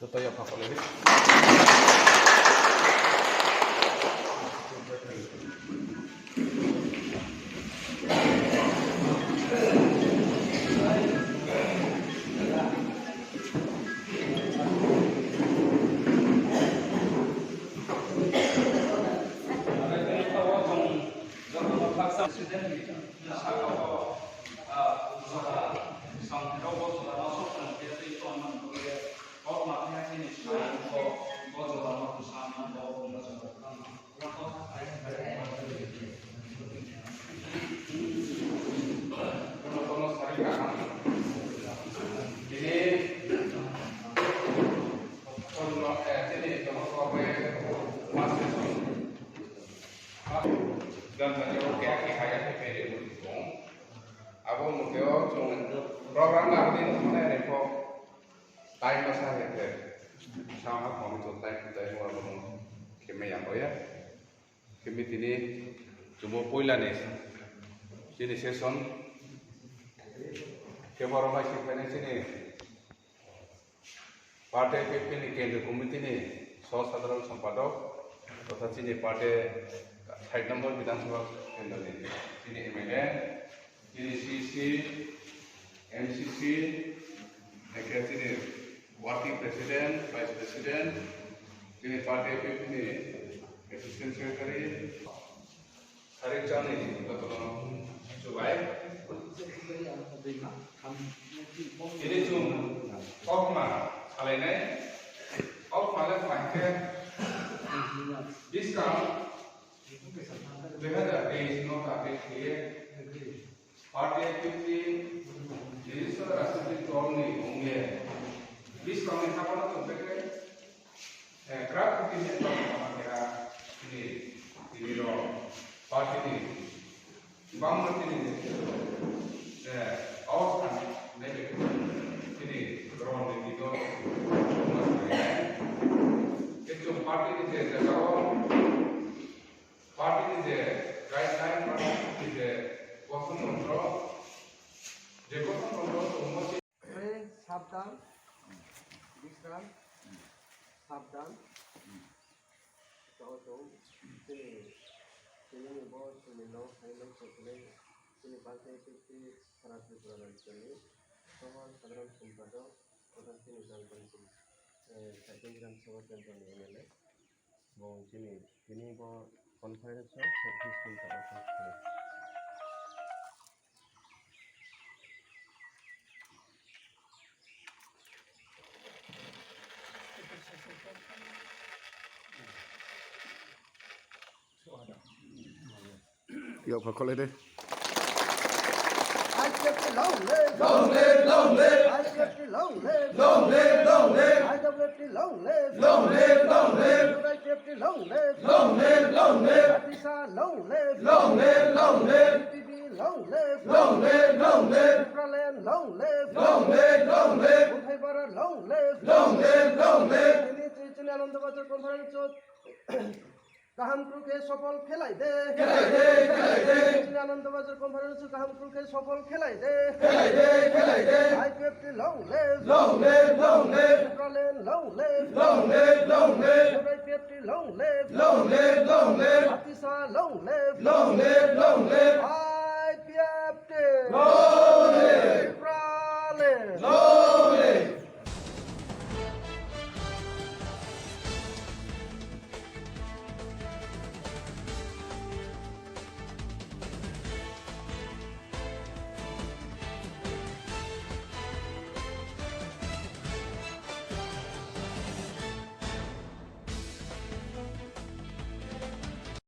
저도요 바꿔내리. Dan saja oke kayak PPD itu. Aku mungkin program lain mana info time masa itu. Sama kami tuh time kita yang mau kami yang ya. Kami ini cuma pola nih. Jadi session kebaru masih punya sini. Partai PP ini kendra komite ini saudara sempadok. Tetapi sini partai side number Vidansabha kendra ini. Sini MLA, sini CC, MCC, sini working president, vice president, sini partai PP ini assistant secretary. Hari ini kita tolong coba. Ini cuma okma, alainya okma le pakai discount. Dengan ada not ada party activity, jadi sudah rasa di tol ni umumnya. Discount yang apa nak sampai kerap kita ni apa kira ini loh party ni, bangun ini, awak kan, ini ground ini tu, itu party ni je kalau party ni je guideline party ni je kosan kontrol, je kosan kontrol tu umumnya. সাবধান বিশ্রাম সাবধান তিনি বয়স সকলে তিনি পাল্টাইতে খারাপ করার জন্য সবার সাধারণ সম্পাদক প্রধান তিনি জাতীয় বিধানসভার জন্য এমএলএ এবং তিনি কনফারেন্সও Yuk bakalım deh. I kept it long live. Long live, long live. I kept it long live. Long live, long live. I kept it long live. Long live, long live. I kept it long live. Long live, long live. Atisa long live. Long live, long live. TTV long live. Long live, long live. Uttaraland long live. Long live, long live. Uthaipara long live. Long live, long live. তিনি আনন্দবাজার কনফারেন্সত কাহাম ক্রুকে সফল খেলাই দে খেলাই দে, খেলাই দে। তিনি আনন্দবাজার কনফারেন্সত কাহাম ক্রুকে সফল খেলাই দে খেলাই দে, খেলাই দে। I kept it long live. Long live, long live. Uttaraland long live. Long live, long live. I kept it long live. Long live, long live. Atisa long live. Long live, long live.